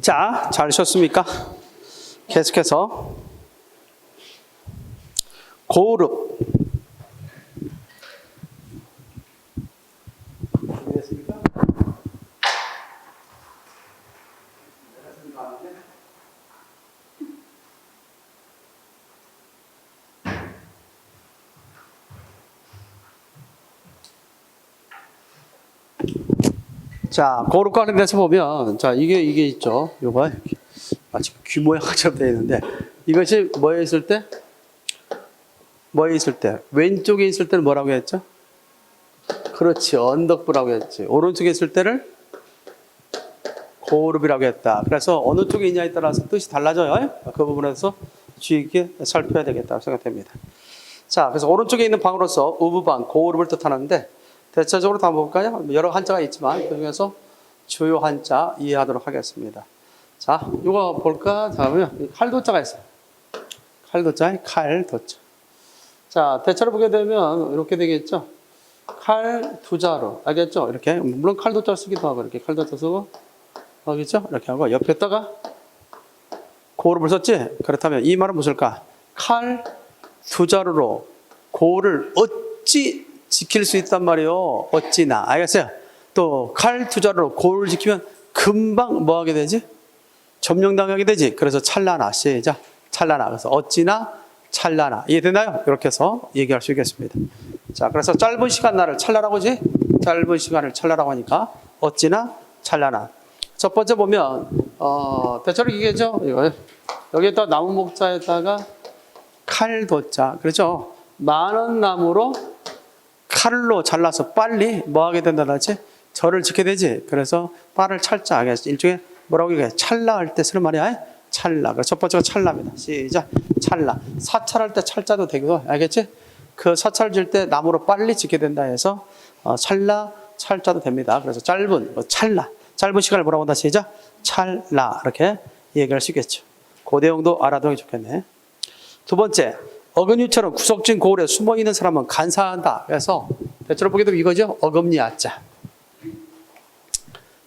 자, 잘 쉬었습니까? 계속해서 고르. 자, 고루 관련돼서 보면, 자, 이게 있죠. 요거, 마치 귀 모양처럼 되어 있는데, 이것이 뭐에 있을 때? 뭐에 있을 때? 왼쪽에 있을 때는 뭐라고 했죠? 그렇지, 언덕부라고 했지. 오른쪽에 있을 때를 고룹이라고 했다. 그래서 어느 쪽에 있냐에 따라서 뜻이 달라져요. 그 부분에서 주의 깊게 살펴야 되겠다고 생각됩니다. 자, 그래서 오른쪽에 있는 방으로서 우부방, 고룹을 뜻하는데, 대체적으로 다 볼까요? 여러 한자가 있지만 그 중에서 주요 한자 이해하도록 하겠습니다. 자, 이거 볼까? 자, 칼도자가 있어요. 칼도자에 칼도자. 자, 대체로 보게 되면 이렇게 되겠죠. 칼 두 자로, 알겠죠? 이렇게 물론 칼도자 쓰기도 하고 이렇게 칼도자 쓰고, 알겠죠? 이렇게 하고 옆에다가 고를 썼지. 그렇다면 이 말은 무엇일까? 칼 두 자루로 고를 어찌 지킬 수 있단 말이요. 어찌나. 알겠어요? 또 칼 두 자루로 고를 지키면 금방 뭐 하게 되지? 점령당하게 되지. 그래서 찰나나. 시작. 찰나나. 그래서 어찌나 찰나나. 이해되나요? 이렇게 해서 얘기할 수 있겠습니다. 자, 그래서 짧은 시간 나를 찰나라고 하지? 짧은 시간을 찰나라고 하니까 어찌나 찰나나. 첫 번째 보면 대체로 이게죠. 여기에다 나무 목자에다가 칼도자. 그렇죠? 많은 나무로 칼로 잘라서 빨리 뭐 하게 된다는 지 절을 지게 되지. 그래서 빨을 찰자 하겠지. 일종의 뭐라고 얘기해? 찰나할 때 쓰는 말이야. 찰나. 첫 번째가 찰나입니다. 시작. 찰나. 사찰할 때 찰자도 되고, 알겠지? 그 사찰 질 때 나무로 빨리 지게 된다 해서 찰나, 찰자도 됩니다. 그래서 짧은 찰나. 짧은 시간을 뭐라고 한다? 시작. 찰나. 이렇게 얘기할 수 있겠죠. 그 내용도 알아두는 게 좋겠네. 두 번째, 어금니처럼 구석진 고을에 숨어있는 사람은 간사한다. 그래서 대체로 보게 되면 이거죠. 어금니 아자.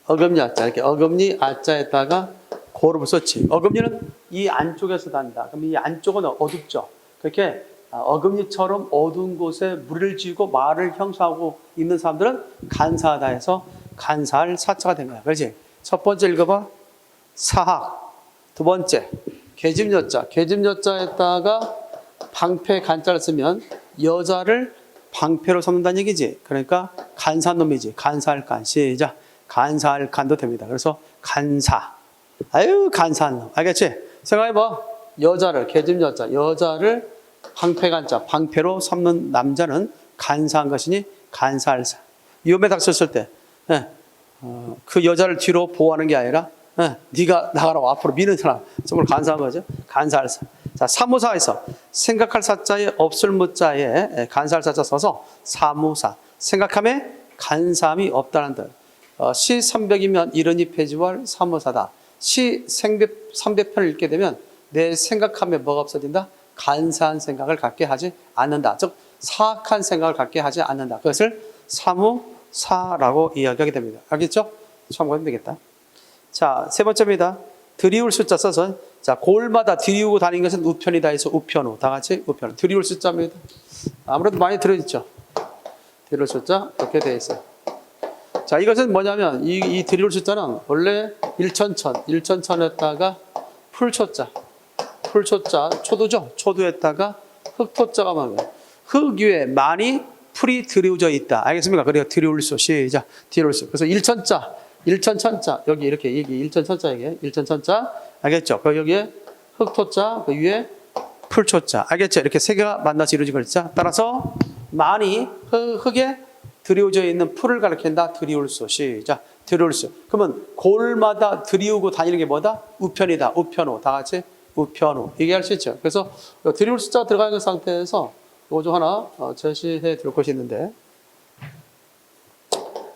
어금니 아자. 이렇게 어금니 아자에다가 고름을 썼지. 어금니는 이 안쪽에서 단다. 그럼 이 안쪽은 어둡죠. 그렇게 어금니처럼 어두운 곳에 무리를 지고 말을 형성하고 있는 사람들은 간사하다 해서 간사할 사자가 된 거야. 그렇지? 첫 번째 읽어봐. 사학. 두 번째, 계집여자. 계집여자에다가 방패 간자를 쓰면 여자를 방패로 삼는다는 얘기지. 그러니까 간사한 놈이지. 간사할 간. 시작. 간사할 간도 됩니다. 그래서 간사. 아유, 간사한 놈. 알겠지? 생각해봐. 여자를, 계집여자. 여자를 방패 간자, 방패로 삼는 남자는 간사한 것이니 간사할 사. 위험에 닥쳤을 때 그 여자를 뒤로 보호하는 게 아니라 네가 나가라고 앞으로 미는 사람. 정말 간사한 거죠. 간사할 사. 자, 사무사에서 생각할 사자에 없을 무자에 간사할 사자 써서 사무사. 생각함에 간사함이 없다는 뜻. 시 300이면 이른이 폐지월 사무사다. 시 300편을 읽게 되면 내 생각함에 뭐가 없어진다? 간사한 생각을 갖게 하지 않는다. 즉 사악한 생각을 갖게 하지 않는다. 그것을 사무사라고 이야기하게 됩니다. 알겠죠? 참고하면 되겠다. 자, 세 번째입니다. 들이울 숫자 써서 자, 골마다 들이우고 다니는 것은 우편이다 해서 우편우. 다 같이 우편우. 들이울 숫자입니다. 아무래도 많이 들어있죠. 들이울 숫자 이렇게 되어 있어요. 자, 이것은 뭐냐면 이 들이울 숫자는 원래 일천천에다가 풀초자. 풀초자, 초두죠. 초두에다가 흙토자가 많아요. 흙 위에 많이 풀이 들이워져 있다. 알겠습니까? 그래요. 들이울 수. 시작. 들이울 수. 그래서 일천천자. 여기 이렇게 일천천자 이게 일천천자. 알겠죠? 그 여기에 흙토자, 그 위에 풀초자. 알겠죠? 이렇게 세 개가 만나서 이루어진 글자. 따라서 많이 흙에 들이워져 있는 풀을 가리킨다. 들이울 수. 시작. 들이울 수. 그러면 골마다 들이우고 다니는 게 뭐다? 우편이다. 우편우. 다 같이 우편우. 얘기할 수 있죠. 그래서 들이울 숫자가 들어가 있는 상태에서 이거 좀 하나 제시해 드릴 것이 있는데,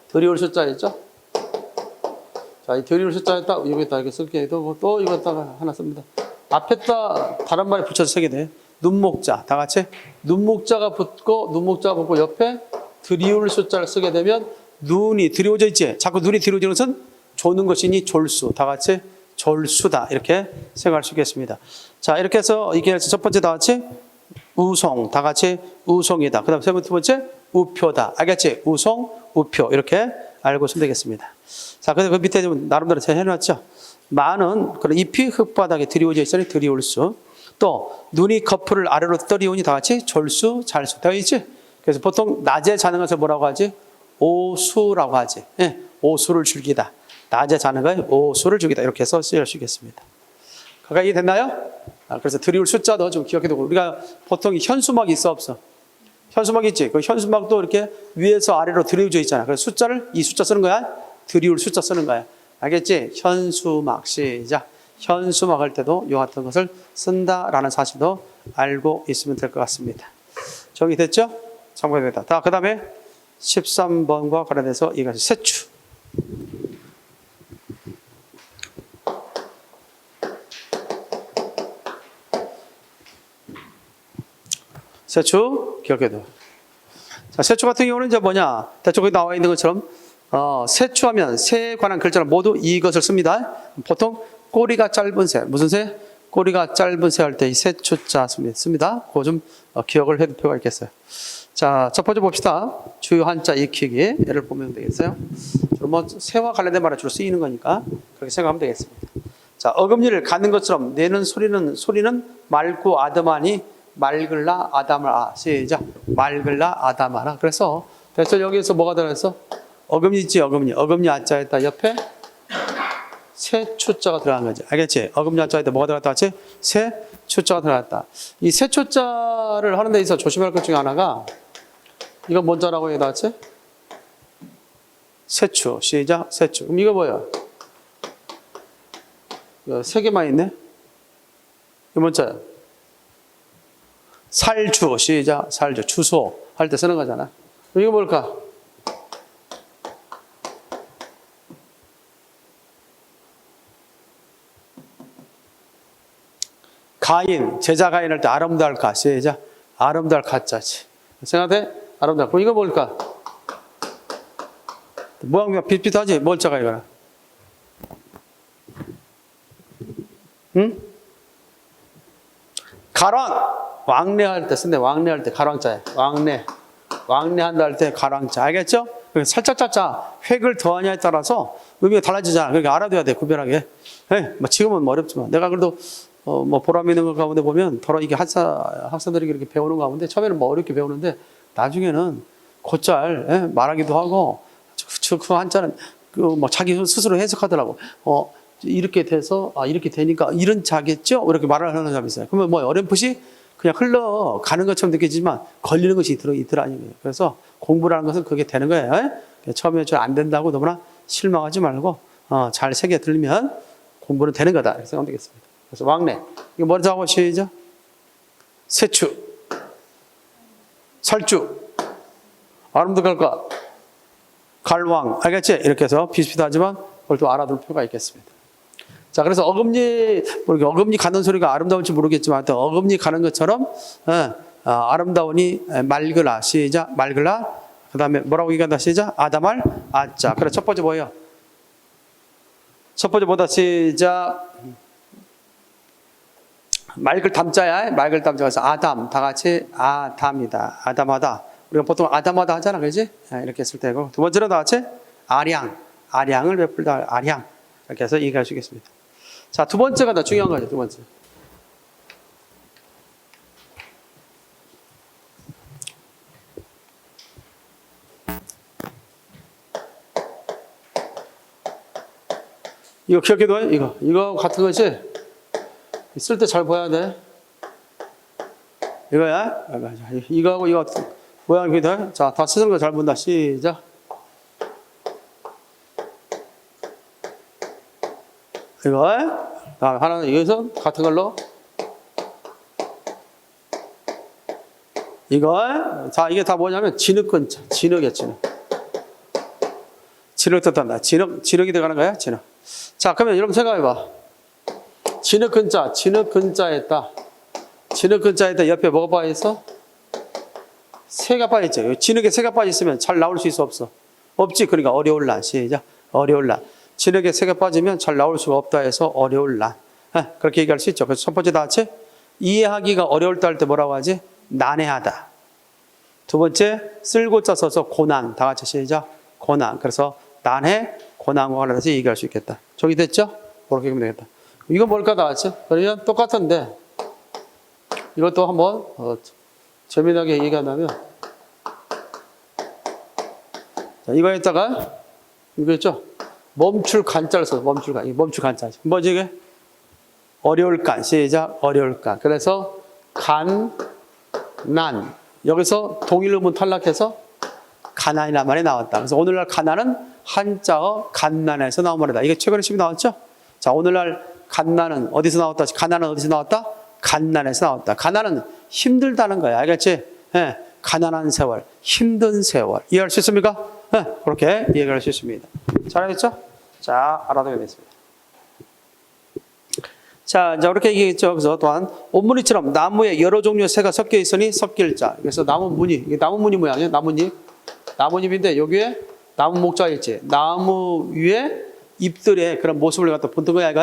들이울 숫자 있죠? 자, 이 들이울 숫자에 딱 여기다 이렇게 쓸게. 또 이거다가 하나 씁니다. 앞에다 다른 말에 붙여서 쓰게 돼. 눈목자. 다 같이 눈목자가 붙고 옆에 들이울 숫자를 쓰게 되면 눈이 들이워져 있지. 자꾸 눈이 들이워지는 것은 조는 것이니 졸수. 다 같이 졸수다. 이렇게 생각할 수 있겠습니다. 자, 이렇게 해서 이게 첫 번째 다 같이 우송, 다 같이 우송이다. 그 다음 두 번째 우표다. 알겠지? 우송, 우표. 이렇게 알고 있으면 되겠습니다. 자, 그래서 그 밑에 좀 나름대로 제가 해놨죠. 많은 그런 잎이 흙바닥에 드리워져 있으니 드리울수. 또 눈이 거풀을 아래로 떠리우니 다 같이 졸수, 잘수 되어 있지? 그래서 보통 낮에 자는 것을 뭐라고 하지? 오수라고 하지. 예, 오수를 즐기다. 낮에 자는 거에 오수를 즐기다. 이렇게 해서 쓰일 수 있겠습니다. 가까이 이해됐나요? 그래서 드리울 숫자도 좀 기억해두고, 우리가 보통 현수막이 있어 없어? 현수막 있지? 그 현수막도 이렇게 위에서 아래로 드리워져 있잖아. 그래서 숫자를 이 숫자 쓰는 거야? 드리울 숫자 쓰는 거야. 알겠지? 현수막. 시작. 현수막 할 때도 이 같은 것을 쓴다라는 사실도 알고 있으면 될 것 같습니다. 정리됐죠? 참고됩니다. 자, 그 다음에 13번과 관련해서 이것이 세추. 세추 기억해둬. 자, 세추 같은 경우는 이제 뭐냐? 대충 여기 나와 있는 것처럼 세추하면 새에 관한 글자를 모두 이것을 씁니다. 보통 꼬리가 짧은 새, 무슨 새? 꼬리가 짧은 새 할 때 이 세추자 씁니다. 그거 좀 기억을 해둘 필요가 있겠어요. 자, 첫 번째 봅시다. 주요 한자 익히기. 예를 보면 되겠어요. 뭐 새와 관련된 말에 주로 쓰이는 거니까 그렇게 생각하면 되겠습니다. 자, 어금니를 가는 것처럼 내는 소리는 맑고 아담하니 맑을라 아담하라. 시작. 맑을라 아담하라. 그래서 여기에서 뭐가 들어있어? 어금니 있지, 어금니. 어금니 아자에다 옆에 세추자가 들어간 거지. 알겠지? 어금니 아자에다 뭐가 들어갔다 같이? 세추자가 들어갔다. 이 세추자를 하는 데 있어서 조심할 것 중에 하나가, 이건 뭔 자라고 해야 되지? 세추. 시작. 세추. 그럼 이거 뭐야? 세 개만 있네? 이거 뭔 자야? 살주. 시작. 살주. 주소 할 때 쓰는 거잖아. 그럼 이거 뭘까? 가인. 제자 가인 할 때 아름다울 가. 시작. 아름다울 가짜지. 생각해? 아름다울. 그럼 이거 뭘까? 모양이 비슷비슷하지? 뭘 자가 이거는? 응? 가랑. 왕래할 때 쓴대. 왕래할 때 가랑자야. 왕래한다 할 때 가랑자. 알겠죠? 살짝 짜짜 획을 더하냐에 따라서 의미가 달라지잖아. 그러니까 알아둬야 돼. 구별하게. 네, 뭐 지금은 어렵지만 내가 그래도 뭐 보람 있는 것 가운데 보면 더러 이게 학생들이 이렇게 배우는 가운데 처음에는 뭐 어렵게 배우는데 나중에는 곧잘 말하기도 하고 그 한자는 뭐 자기 스스로 해석하더라고. 이렇게 돼서 이렇게 되니까 이런 자겠죠? 이렇게 말을 하는 사람이 있어요. 그러면 뭐 어렴풋이 그냥 흘러가는 것처럼 느껴지지만 걸리는 것이 있더라는 거예요. 그래서 공부라는 것은 그게 되는 거예요. 처음에 좀 안 된다고 너무나 실망하지 말고 잘 새겨 들으면 공부는 되는 거다. 이렇게 생각하면 되겠습니다. 그래서 왕래. 이거 먼저 하고 시작. 세추. 살주. 아름다울까? 갈왕. 알겠지? 이렇게 해서 비슷비슷하지만 그걸 또 알아둘 필요가 있겠습니다. 자, 그래서 어금니 가는 소리가 아름다운지 모르겠지만 어금니 가는 것처럼 아름다우니 맑으라. 시작. 맑으라. 그 다음에 뭐라고 얘기한다? 시작. 아담할 아자. 그래, 첫 번째 뭐예요? 첫 번째 뭐다? 시작. 맑을 담자야. 맑을 담자에서 아담. 다 같이 아담이다. 아담하다. 우리가 보통 아담하다 하잖아. 그지? 이렇게 했을 때고. 두 번째로 다 같이 아량. 아량을 베풀다. 아량. 이렇게 해서 얘기할 수 있겠습니다. 자, 두 번째가 더 중요한 거죠. 두 번째. 이거 기억해둬. 이거 같은 것이 쓸 때 잘 보여야 돼. 이거야. 이거하고 이거 모양이 비슷해. 자, 다 쓰는 거 잘 본다. 시작. 이거 하나는 여기서 같은 걸로 이거. 자, 이게 다 뭐냐면 진흙근자. 진흙이야. 진흙 뜻한다. 진흙이 들어가는 거야. 진흙. 자, 그러면 여러분 생각해봐. 진흙근자. 진흙근자에다 옆에 뭐가 빠져있어? 새가 빠져있죠. 진흙에 새가 빠져있으면 잘 나올 수 있어 없어? 없지. 그러니까 어려울라. 시작. 어려울라. 진흙에 세 개 빠지면 잘 나올 수가 없다 해서 어려울 난. 그렇게 얘기할 수 있죠. 그래서 첫 번째 다 같이 이해하기가 어려울 때 할 때 뭐라고 하지? 난해하다. 두 번째 쓸고자 써서 고난. 다 같이 시작. 고난. 그래서 난해, 고난과 관련해서 얘기할 수 있겠다. 저기 됐죠? 그렇게 하면 되겠다. 이건 뭘까 다 같이? 그러면 똑같은데 이것도 한번 재미나게 얘기한다면 자, 이거에다가 이거 있죠? 멈출 간자를 써서 멈출 간. 멈출 간자. 뭐지 이게? 어려울 간. 시작. 어려울 간. 그래서 간, 난. 여기서 동일 의문 탈락해서 가난이란 말이 나왔다. 그래서 오늘날 가난은 한자어 갓난에서 나온 말이다. 이게 최근에 시험이 나왔죠? 자, 오늘날 갓난은 어디서 나왔다? 가난은 어디서 나왔다? 갓난에서 나왔다. 가난은 힘들다는 거야. 알겠지? 예, 가난한 세월, 힘든 세월. 이해할 수 있습니까? 예, 그렇게 이해할 수 있습니다. 잘하겠죠? 자, 알아두겠습니다. 자, 이제 이렇게 얘기했죠. 그래서 또한 옷무늬처럼 나무에 여러 종류의 새가 섞여 있으니 섞일 자. 그래서 나무 무늬, 이게 나무 무늬 모양이에요. 나뭇잎. 나뭇잎인데 여기에 나무 목자가 있지. 나무 위에 잎들의 그런 모습을 갖다 본뜬 거야, 이거.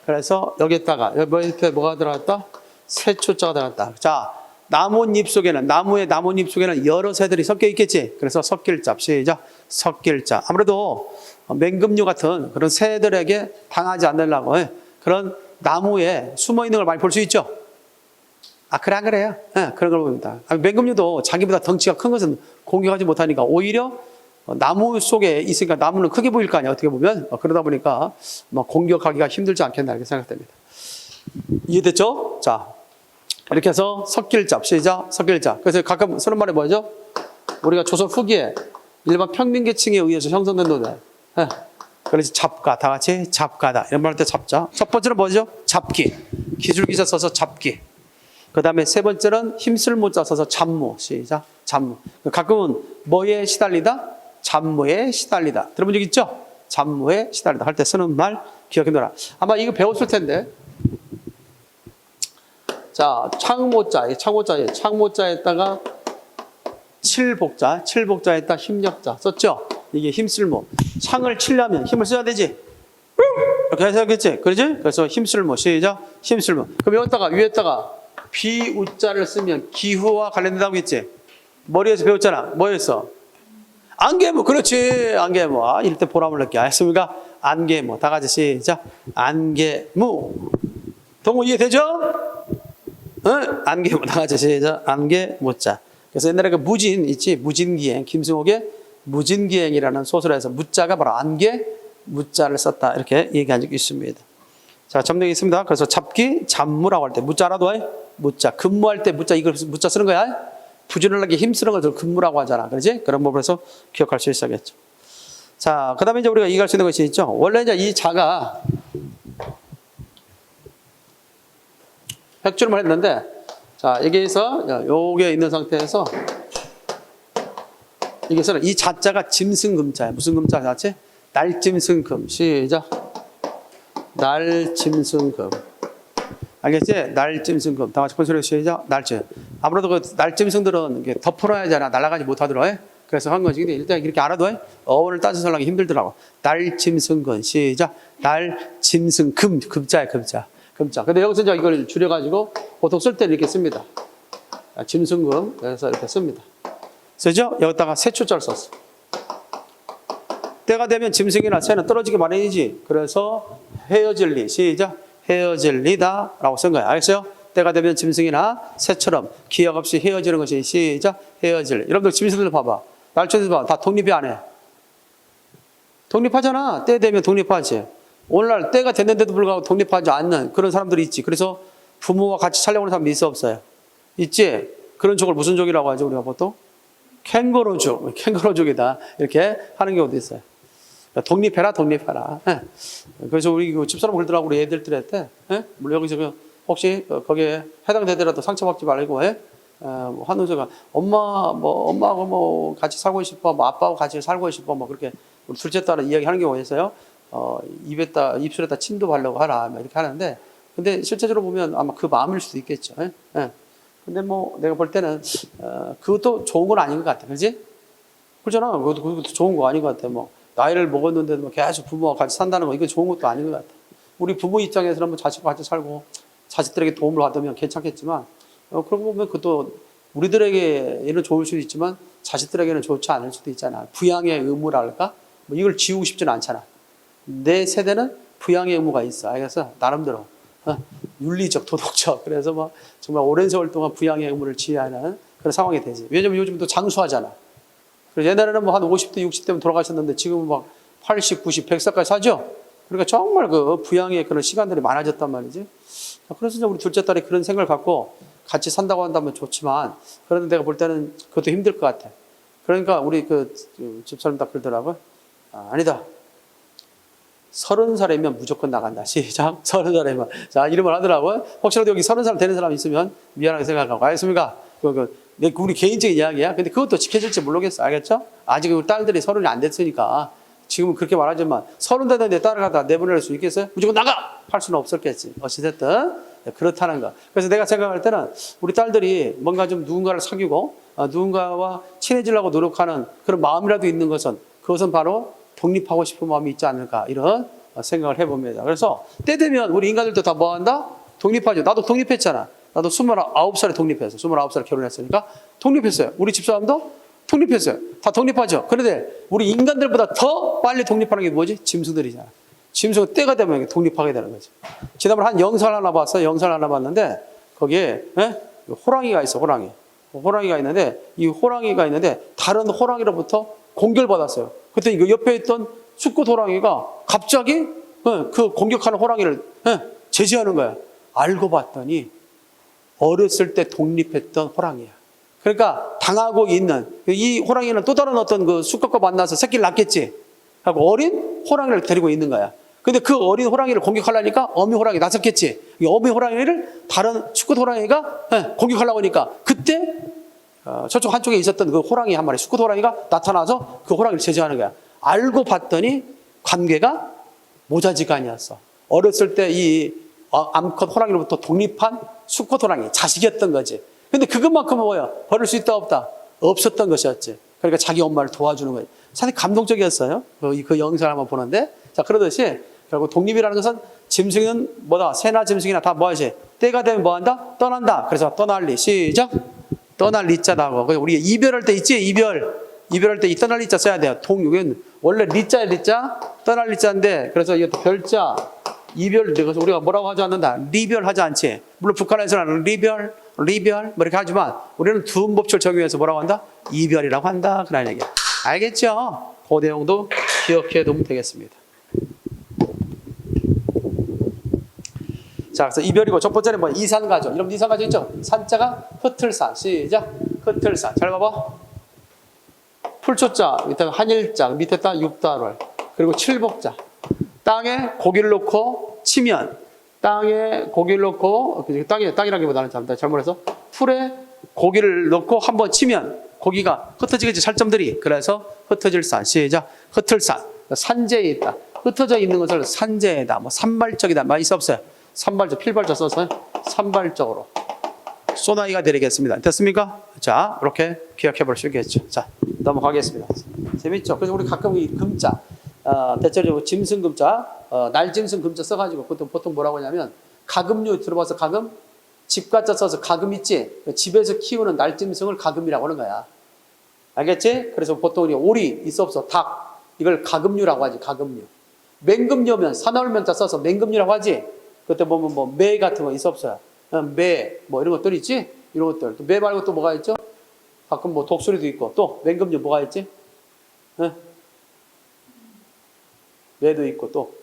그래서 여기에다가 여기 이렇게 뭐가 들어갔다? 새초자가 들어갔다. 자, 나뭇잎 속에는 나무의 나뭇잎 속에는 여러 새들이 섞여 있겠지. 그래서 섞일 자. 시작. 섞일 자. 아무래도 맹금류 같은 그런 새들에게 당하지 않으려고 그런 나무에 숨어 있는 걸 많이 볼 수 있죠. 아, 그래, 안 그래요? 네, 그런 걸 봅니다. 맹금류도 자기보다 덩치가 큰 것은 공격하지 못하니까 오히려 나무 속에 있으니까 나무는 크게 보일 거 아니야, 어떻게 보면. 그러다 보니까 공격하기가 힘들지 않겠나, 이렇게 생각됩니다. 이해됐죠? 자, 이렇게 해서 섞일자, 시작, 섞일자. 그래서 가끔 쓰는 말이 뭐죠? 우리가 조선 후기에 일반 평민계층에 의해서 형성된 노래. 그래서 잡가, 다 같이 잡가다. 이런 말 할 때 잡자. 첫 번째는 뭐죠? 잡기. 기술기사 써서 잡기. 그 다음에 세 번째는 힘쓸 모자 써서 잡무. 시작. 잡무. 가끔은 뭐에 시달리다? 잡무에 시달리다. 들어본 적 있죠? 잡무에 시달리다. 할 때 쓰는 말 기억해둬라. 아마 이거 배웠을 텐데. 자, 창모자. 창모자에, 창모자에다가 칠복자. 칠복자에다 힘력자. 썼죠? 이게 힘쓸모. 창을 치려면 힘을 써야 되지. 이렇게 해서겠지. 그러지? 그래서 힘쓸모. 시작. 힘쓸모. 그럼 여기다가 위에다가 비우자를 쓰면 기후와 관련된다고 했지. 머리에서 배웠잖아. 뭐였어? 안개모. 그렇지. 안개모. 아, 이럴 때 보람을 느껴. 알겠습니까? 안개모. 다 같이 시작. 안개모. 동호 이해되죠? 응? 안개모. 다 같이 시작. 안개모자. 그래서 옛날에 그 무진 있지. 무진기행. 김승옥의 무진기행이라는 소설에서 무자가 바로 안개, 무자를 썼다. 이렇게 얘기한 적이 있습니다. 자, 점령이 있습니다. 그래서 잡기, 잡무라고 할 때 무자라도 해. 무자. 근무할 때 무자, 이걸 무자 쓰는 거야. 부지런하게 힘쓰는 것을 근무라고 하잖아. 그렇지? 그런 부분에서 기억할 수 있어야겠죠. 자, 그 다음에 이제 우리가 이해할 수 있는 것이 있죠. 원래 이제 이 자가 획줄만 했는데, 자, 여기에서 요게 있는 상태에서 이게서는 이 자자가 짐승금자야. 무슨 금자 자체? 날짐승금. 시작. 날짐승금. 알겠지? 날짐승금. 다 같이 본 소리 시작. 날짐. 아무래도 그 날짐승들은 이게 덮어놔야 하잖아. 날아가지 못하더라. 그래서 한 거지. 근데 일단 이렇게 알아둬. 어원을 따져서 하기 힘들더라고. 날짐승금. 시작. 날짐승금. 금자야, 금자. 금자. 근데 여기서 이제 이걸 줄여가지고 보통 쓸 때는 이렇게 씁니다. 짐승금. 그래서 이렇게 씁니다. 쓰죠? 여기다가 새초자를 썼어. 때가 되면 짐승이나 새는 떨어지기 마련이지. 그래서 헤어질 리. 시작. 헤어질 리다 라고 쓴 거야. 알겠어요? 때가 되면 짐승이나 새처럼 기약 없이 헤어지는 것이 시작. 헤어질 리. 여러분들 짐승들 봐봐. 날초들 봐봐. 다 독립이 안 해. 독립하잖아. 때 되면 독립하지. 오늘날 때가 됐는데도 불구하고 독립하지 않는 그런 사람들이 있지. 그래서 부모와 같이 살려고 하는 사람이 있어 없어요? 있지? 그런 족을 무슨 족이라고 하죠? 우리가 보통? 캥거루족, 캥거루족이다. 이렇게 하는 경우도 있어요. 독립해라, 독립해라. 그래서 우리 집사람 그러더라고, 우리 애들 때. 물론 여기서 혹시 거기에 해당되더라도 상처받지 말고, 한우서가 엄마하고 뭐 같이 살고 싶어, 뭐 아빠하고 같이 살고 싶어, 뭐 그렇게 우리 둘째 딸은 이야기 하는 경우가 있어요. 입술에다 침도 바르고 하라, 뭐 이렇게 하는데, 근데 실제적으로 보면 아마 그 마음일 수도 있겠죠. 근데 뭐 내가 볼 때는 그것도 좋은 건 아닌 것 같아. 그렇지? 그렇잖아. 그것도 좋은 거 아닌 것 같아. 뭐 나이를 먹었는데도 뭐 계속 부모와 같이 산다는 거, 이거 좋은 것도 아닌 것 같아. 우리 부모 입장에서는 뭐 자식과 같이 살고 자식들에게 도움을 받으면 괜찮겠지만, 그러고 보면 그것도 우리들에게는 좋을 수도 있지만 자식들에게는 좋지 않을 수도 있잖아. 부양의 의무랄까? 뭐 이걸 지우고 싶지는 않잖아. 내 세대는 부양의 의무가 있어. 그래서 나름대로 윤리적, 도덕적. 그래서 뭐 정말 오랜 세월 동안 부양의 의무를 지어야 하는 그런 상황이 되지. 왜냐면 요즘 또 장수하잖아. 그래서 옛날에는 뭐 한 50대, 60대면 돌아가셨는데 지금은 막 80, 90, 100살까지 사죠. 그러니까 정말 그 부양의 그런 시간들이 많아졌단 말이지. 그래서 이제 우리 둘째 딸이 그런 생각을 갖고 같이 산다고 한다면 좋지만, 그런데 내가 볼 때는 그것도 힘들 것 같아. 그러니까 우리 그 집사람 딱 그러더라고요. 아니다. 30살이면 무조건 나간다. 시작. 30살이면. 자, 이름을 하더라고요. 혹시라도 여기 30살 되는 사람 있으면 미안하게 생각하고. 알겠습니까? 우리 개인적인 이야기야. 근데 그것도 지켜질지 모르겠어. 알겠죠? 아직 우리 딸들이 30이 안 됐으니까. 지금은 그렇게 말하지만 30 되는 내 딸을 갖다 내보낼 수 있겠어요? 무조건 나가! 할 수는 없었겠지. 어찌됐든. 그렇다는 거. 그래서 내가 생각할 때는 우리 딸들이 뭔가 좀 누군가를 사귀고 누군가와 친해지려고 노력하는 그런 마음이라도 있는 것은, 그것은 바로 독립하고 싶은 마음이 있지 않을까, 이런 생각을 해봅니다. 그래서 때 되면 우리 인간들도 다 뭐 한다? 독립하죠. 나도 독립했잖아. 나도 29살에 독립했어. 29살에 결혼했으니까 독립했어요. 우리 집사람도 독립했어요. 다 독립하죠. 그런데 우리 인간들보다 더 빨리 독립하는 게 뭐지? 짐승들이잖아. 짐승은 때가 되면 독립하게 되는 거지. 지난번에 한 영상을 하나 봤어요. 영상을 하나 봤는데 거기에 호랑이가 있어. 호랑이가 있는데, 이 호랑이가 있는데 다른 호랑이로부터 공격을 받았어요. 그때 이거 옆에 있던 수컷 호랑이가 갑자기 그 공격하는 호랑이를 제지하는 거야. 알고 봤더니 어렸을 때 독립했던 호랑이야. 그러니까 당하고 있는 이 호랑이는 또 다른 어떤 그 수컷과 만나서 새끼를 낳겠지 하고 어린 호랑이를 데리고 있는 거야. 근데 그 어린 호랑이를 공격하려니까 어미 호랑이 나섰겠지. 이 어미 호랑이를 다른 수컷 호랑이가 공격하려고 하니까 그때 저쪽 한쪽에 있었던 그 호랑이 한 마리, 수컷 호랑이가 나타나서 그 호랑이를 제지하는 거야. 알고 봤더니 관계가 모자지간이었어. 어렸을 때 이 암컷 호랑이로부터 독립한 수컷 호랑이, 자식이었던 거지. 근데 그것만큼은 뭐야? 버릴 수 있다 없다? 없었던 것이었지. 그러니까 자기 엄마를 도와주는 거지. 사실 감동적이었어요. 그 영상을 한번 보는데. 자, 그러듯이 결국 독립이라는 것은 짐승은 뭐다? 새나 짐승이나 다 뭐하지? 때가 되면 뭐한다? 떠난다. 그래서 떠날리. 시작. 떠날 리자다고. 우리가 이별할 때 있지? 이별할 때 이 떠날 리자 써야 돼요. 이건 원래 리자야, 리자. 떠날 리자인데, 그래서 이것도 별자, 이별, 그래서 우리가 뭐라고 하지 않는다? 리별 하지 않지. 물론 북한에서는 리별, 뭐 이렇게 하지만 우리는 두음법칙을 적용해서 뭐라고 한다? 이별이라고 한다. 그런 얘기야. 알겠죠? 그 내용도 기억해 두면 되겠습니다. 자, 그래서 이별이고, 첫 번째는 뭐 이산가죠. 여러분 이산가죠 있죠? 산자가 흩틀산. 시작. 흩틀산. 잘 봐봐. 풀초자, 밑에 한일자, 밑에 딱 육단월, 그리고 칠복자. 땅에 고기를 놓고 치면, 땅에 고기를 놓고, 땅이라기보다는 잘못해서 풀에 고기를 놓고 한번 치면 고기가 흩어지겠지, 살점들이. 그래서 흩어질 산. 시작. 흩틀산. 산재에 있다. 흩어져 있는 것을 산재에다, 뭐 산발적이다, 많이 없어요. 산발적, 필발적 써서 산발적으로 소나이가 되겠습니다. 됐습니까? 자, 이렇게 기억해 볼 수 있겠죠. 자, 넘어가겠습니다. 재밌죠? 그래서 우리 가끔 이 금자, 대체적으로 짐승 금자, 날짐승 금자 써가지고 보통 뭐라고 하냐면 가금류 들어봐서 가금? 집가자 써서 가금 있지? 집에서 키우는 날짐승을 가금이라고 하는 거야. 알겠지? 그래서 보통 우리 오리 있어 없어? 닭. 이걸 가금류라고 하지, 가금류. 맹금류면 사나울명자 써서 맹금류라고 하지? 그때 보면 뭐 매 같은 거 있어 없어요? 매, 뭐 이런 것들 있지? 이런 것들. 또 매 말고 또 뭐가 있죠? 가끔 뭐 독수리도 있고, 또 맹금류 뭐가 있지? 매도 있고, 또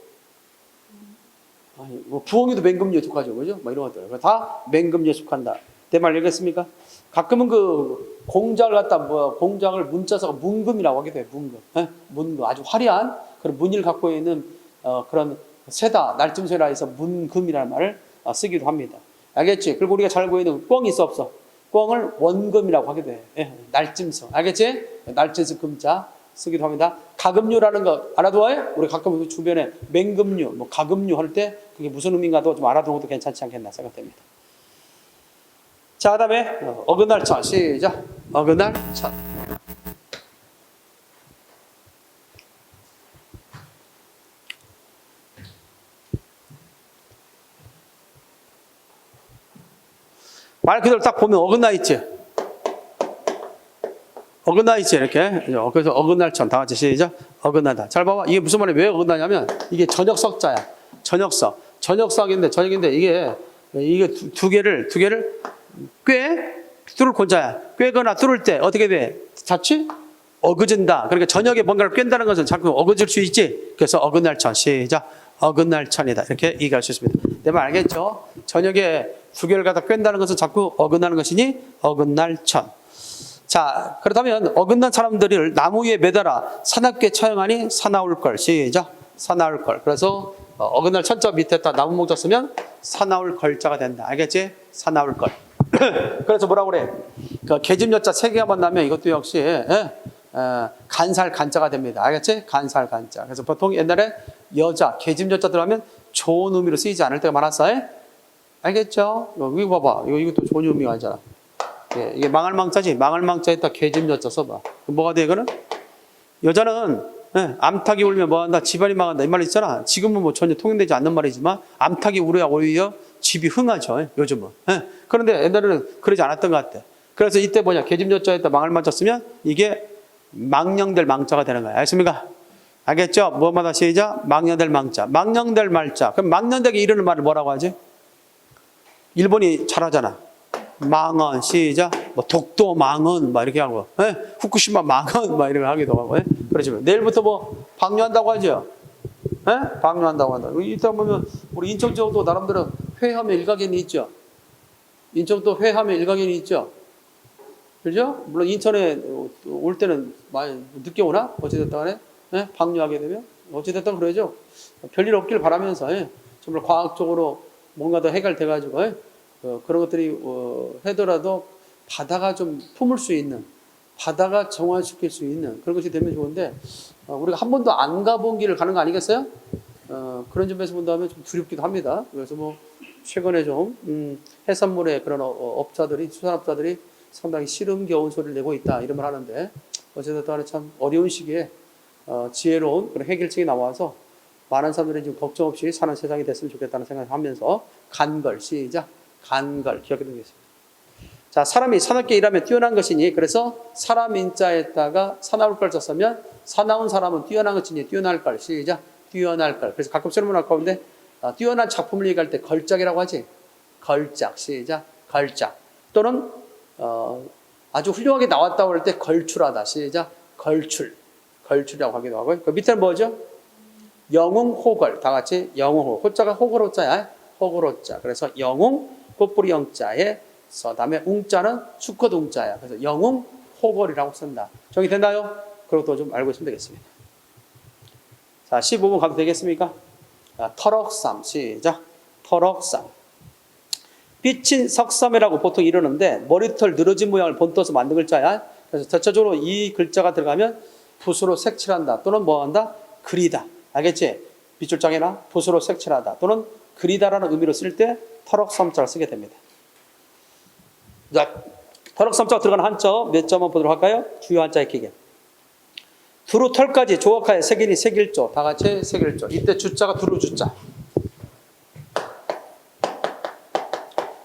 뭐 부엉이도 맹금류에 속하죠, 그죠? 뭐 이런 것들. 다 맹금류에 속한다. 내 말 알겠습니까? 가끔은 그 공장을 갖다 공장을 문자서가 문금이라고 하기도 해요. 문금. 아주 화려한 그런 무늬를 갖고 있는 그런 새다, 날짐새라 해서 문금이라는 말을 쓰기도 합니다. 알겠지? 그리고 우리가 잘 알고 있는 꿩이 있어 없어? 꿩을 원금이라고 하기도 해. 날짐승. 알겠지? 날짐승 금자 쓰기도 합니다. 가금류라는 거 알아두어요? 우리 가끔 주변에 맹금류, 뭐 가금류 할 때 그게 무슨 의미인가도 좀 알아두는 것도 괜찮지 않겠나 생각됩니다. 자, 그 다음에 어긋날천. 시작. 어긋날천. 말 그대로 딱 보면 어긋나 있지. 어긋나 있지 이렇게. 그래서 어긋날천. 다 같이 시작. 어긋나다. 잘 봐봐. 이게 무슨 말이야? 왜 어긋나냐면 이게 전역석자야. 전역석. 전역석인데 이게 두 개를 뚫을 권자야. 꿰거나 뚫을 때 어떻게 돼? 자칫 어그진다. 그러니까 저녁에 뭔가를 꿰다는 것은 자꾸 어그질 수 있지. 그래서 어긋날천. 시작. 어긋날천이다. 이렇게 얘기할 수 있습니다. 내 말 알겠죠? 저녁에 두 개를 갖다 꿰다는 것은 자꾸 어긋나는 것이니 어긋날천. 자, 그렇다면 어긋난 사람들을 나무 위에 매달아 사납게 처형하니 사나울 걸. 시작. 사나울 걸. 그래서 어긋날 천자 밑에다 나무 목자 쓰면 사나울 걸자가 된다. 알겠지? 사나울 걸. 그래서 뭐라고 그래? 그 계집 여자 세 개가 만나면 이것도 역시 간살 간자가 됩니다. 알겠지? 간살 간자. 그래서 보통 옛날에 여자 계집 여자 들어가면 좋은 의미로 쓰이지 않을 때가 많았어요. 알겠죠? 이거 봐봐. 이것도 좋은 의미가 아니잖아. 예, 이게 망할 망자지. 망할 망자에다 계집 여자 써봐. 뭐가 돼 이거는? 여자는 암탉이 울면 뭐한다? 집안이 망한다. 이 말 있잖아. 지금은 뭐 전혀 통용되지 않는 말이지만 암탉이 울어야 오히려 집이 흥하죠. 요즘은. 그런데 옛날에는 그러지 않았던 것 같아. 그래서 이때 뭐냐? 계집 여자에다 망할 망자 쓰면 이게 망령될 망자가 되는 거야. 알겠습니까? 알겠죠? 뭐마다 시작? 망령될 망자. 망령될 말자. 그럼 망령되게 이르는 말을 뭐라고 하지? 일본이 잘하잖아. 망언. 시작. 뭐 독도 망언 막 이렇게 하고, 후쿠시마 망언 막 이렇게 하기도 하고, 그러시면 내일부터 뭐 방류한다고 하죠. 방류한다고 한다. 이따 보면 우리 인천 지역도 나름대로 회하면 일가견이 있죠. 인천도 회하면 일가견이 있죠. 그죠? 물론 인천에 올 때는 많이 늦게 오나? 어찌됐든 간에 방류하게 되면 어찌됐든 그러죠. 별일 없길 바라면서 정말 과학적으로 뭔가 더 해결돼가지고 그런 것들이 하더라도 바다가 좀 품을 수 있는, 바다가 정화시킬 수 있는 그런 것이 되면 좋은데 우리가 한 번도 안 가본 길을 가는 거 아니겠어요? 그런 점에서 본다면 좀 두렵기도 합니다. 그래서 뭐 최근에 좀 해산물의 그런 업자들이, 수산업자들이 상당히 시름겨운 소리를 내고 있다 이런 말 하는데 어쨌든 간에 참 어려운 시기에 지혜로운 그런 해결책이 나와서 많은 사람들이 지금 걱정 없이 사는 세상이 됐으면 좋겠다는 생각을 하면서 간걸. 시작. 간걸. 기억해 두겠습니다. 자, 사람이 사납게 일하면 뛰어난 것이니, 그래서 사람 인자에다가 사나울 걸 썼으면 사나운 사람은 뛰어난 것이니 뛰어날 걸. 시작. 뛰어날 걸. 그래서 가끔 설문 아까운데 뛰어난 작품을 얘기할 때 걸작이라고 하지. 걸작. 시작. 걸작. 또는 아주 훌륭하게 나왔다고 할 때 걸출하다. 시작. 걸출. 걸출이라고 하기도 하고요. 그 밑에는 뭐죠? 영웅호걸. 다 같이 영웅호. 호자가 호걸호자야. 호걸호자. 그래서 영웅 꽃뿌리 영자에 다음에 웅자는 수컷 웅자야. 그래서 영웅호걸이라고 쓴다. 정리됐나요? 그것도 좀 알고 있으면 되겠습니다. 자, 15번 가도 되겠습니까? 자, 터럭삼. 시작. 터럭삼. 삐친 석삼이라고 보통 이러는데 머리털 늘어진 모양을 본떠서 만든 글자야. 그래서 대체적으로 이 글자가 들어가면 붓으로 색칠한다 또는 뭐한다? 그리다. 알겠지? 빗줄장이나 붓으로 색칠하다 또는 그리다라는 의미로 쓸 때 터럭삼자를 쓰게 됩니다. 자, 터럭삼자가 들어가는 한자 몇 점 한번 보도록 할까요? 주요 한자 익히게. 두루 털까지 조각하여 색이니 색일조. 다 같이 색일조. 이때 주자가 두루 주자.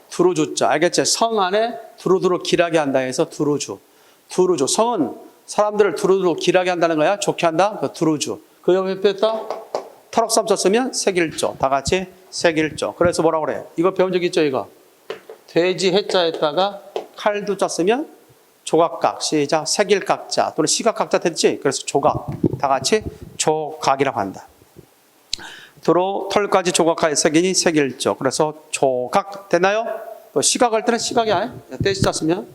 두루 주자. 알겠지? 성 안에 두루두루 길하게 한다 해서 두루주. 두루주. 성은 사람들을 두루두루 길하게 한다는 거야. 좋게 한다. 그 두루주. 그 옆에다 터럭삼자 쓰면 색일조. 다 같이 색일조. 그래서 뭐라고 그래? 이거 배운 적 있죠? 이거. 돼지 해자에다가 칼두자 쓰면 조각각. 시작. 색일각자 또는 시각각자 됐지? 그래서 조각. 다 같이 조각이라고 한다. 두루 털까지 조각하여 색이니 색일조. 그래서 조각. 됐나요? 또 시각할 때는 시각이야. 떼시자 쓰면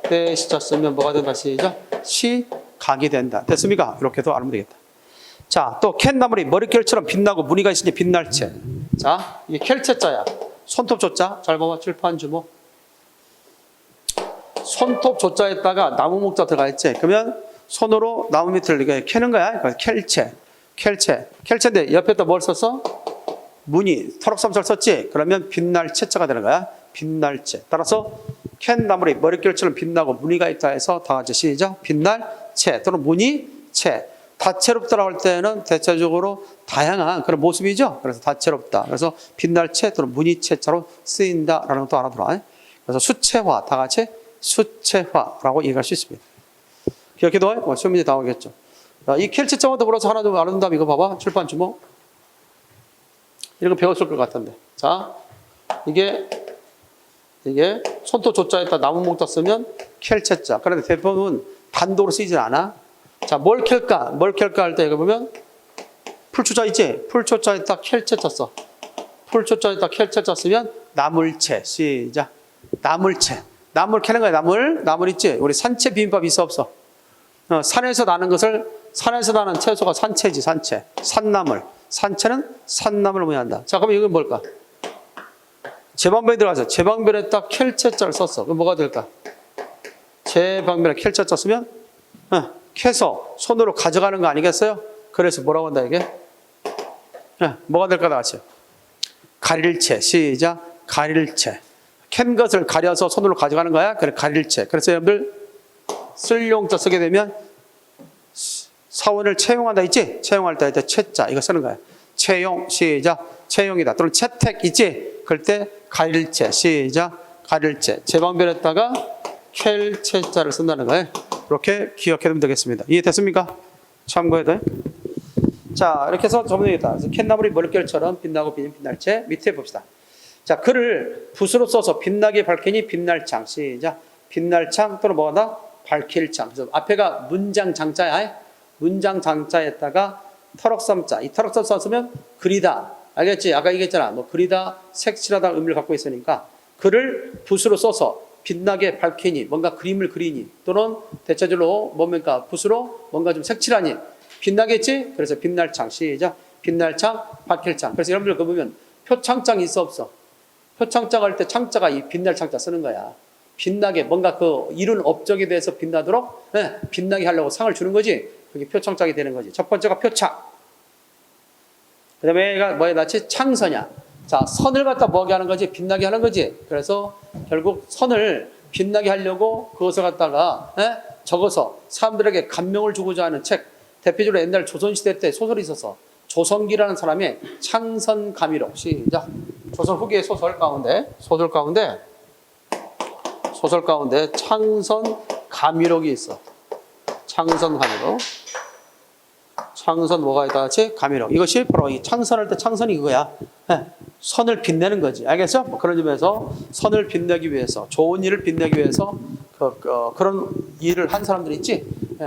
떼시자 쓰면 뭐가 된다? 시작. 시각이 된다. 됐습니까? 이렇게도 알면 되겠다. 자, 또 캔나물이 머릿결처럼 빛나고 무늬가 있으니 빛날채. 자, 이게 켈채자야. 손톱 조자. 잘 봐봐. 칠판 주모. 손톱 조자에다가 나무 목자 들어가 있지. 그러면 손으로 나무 밑을 이렇게 캐는 거야. 그러니까 켈채. 켈채. 켈채인데 옆에다 뭘 썼어? 무늬. 터럭삼자를 썼지. 그러면 빛날 채자가 되는 거야. 빛날 채. 따라서 캔나물이 머릿결처럼 빛나고 무늬가 있다 해서 다 같이 시작. 빛날 채 또는 무늬 채. 다채롭다라고 할 때는 대체적으로 다양한 그런 모습이죠. 그래서 다채롭다. 그래서 빛날 채 또는 무늬 채자로 쓰인다라는 것도 알아둬라. 그래서 수채화, 다 같이 수채화라고 얘기할 수 있습니다. 기억해둬요. 시험 문제 나오겠죠. 이 켈체자와 더불어서 하나 더 알아둔다면 이거 봐봐. 출판 주목. 이런 거 배웠을 것 같은데. 자, 이게 손도 조자에다 나무 목자 쓰면 켈체자. 그런데 대부분 단독으로 쓰이질 않아. 자, 뭘 캘까? 뭘 캘까 할 때 이거 보면 풀초자 있지? 풀초자에다 켈체자 써. 풀초자에다 켈체자 쓰면 나물채. 시작. 나물채. 나물 캐는 거야. 나물 있지? 우리 산채 비빔밥 있어 없어? 산에서 나는 채소가 산채지. 산채. 산나물. 산채는 산나물을 의미한다. 자, 그럼 이건 뭘까? 제방변에 들어가서 제방변에다 켈체자를 썼어. 그럼 뭐가 될까? 제방변에 켈체자 쓰면 캐서 손으로 가져가는 거 아니겠어요? 그래서 뭐라고 한다 이게? 뭐가 될까 다 같이? 가릴채. 시작. 가릴채. 캔 것을 가려서 손으로 가져가는 거야. 그래, 가릴채. 그래서 여러분들 쓸용자 쓰게 되면 사원을 채용한다 있지? 채용할 때 채자 이거 쓰는 거야. 채용. 시작. 채용이다. 또는 채택 있지? 그럴 때 가릴채. 시작. 가릴채. 제방변에다가 켈체자를 쓴다는 거예요. 이렇게 기억해두면 되겠습니다. 이해됐습니까? 참고해도. 자, 이렇게 해서 적용되겠다. 그래서 캔나물이 머릿결처럼 빛나고 비는 빛날채. 밑에 봅시다. 자, 글을 붓으로 써서 빛나게 밝히니 빛날창. 시작. 빛날창 또는 뭐가 밝힐창. 그래서 앞에가 문장 장자야. 문장 장자에다가 터럭섬자. 이 터럭섬 썼으면 글이다. 알겠지? 아까 얘기했잖아. 뭐 글이다, 색칠하다 의미를 갖고 있으니까 글을 붓으로 써서 빛나게 밝히니, 뭔가 그림을 그리니, 또는 대체적으로 뭡니까? 붓으로 뭔가 좀 색칠하니 빛나겠지? 그래서 빛날창. 시작. 빛날창, 밝힐창. 그래서 여러분들 그거 보면 표창장이 있어 없어? 표창장 할 때 창자가 이 빛날창자 쓰는 거야. 빛나게 뭔가 그 이룬 업적에 대해서 빛나도록 빛나게 하려고 상을 주는 거지. 그게 표창장이 되는 거지. 첫 번째가 표창. 그 다음에 얘가 뭐에 낫지? 창선이야. 자, 선을 갖다 뭐하게 하는 거지? 빛나게 하는 거지. 그래서 결국 선을 빛나게 하려고 그것을 갖다가 적어서 사람들에게 감명을 주고자 하는 책. 대표적으로 옛날 조선시대 때 소설이 있었어. 조성기라는 사람의 창선감이록. 시작. 조선 후기의 소설 가운데 창선감이록이 있어. 창선감이록. 창선 뭐가 있다 같이? 감이록. 이것이 바로 이 창선할 때 창선이 그거야. 선을 빛내는 거지. 알겠죠? 뭐 그런 점에서 선을 빛내기 위해서, 좋은 일을 빛내기 위해서 그런 일을 한 사람들 있지?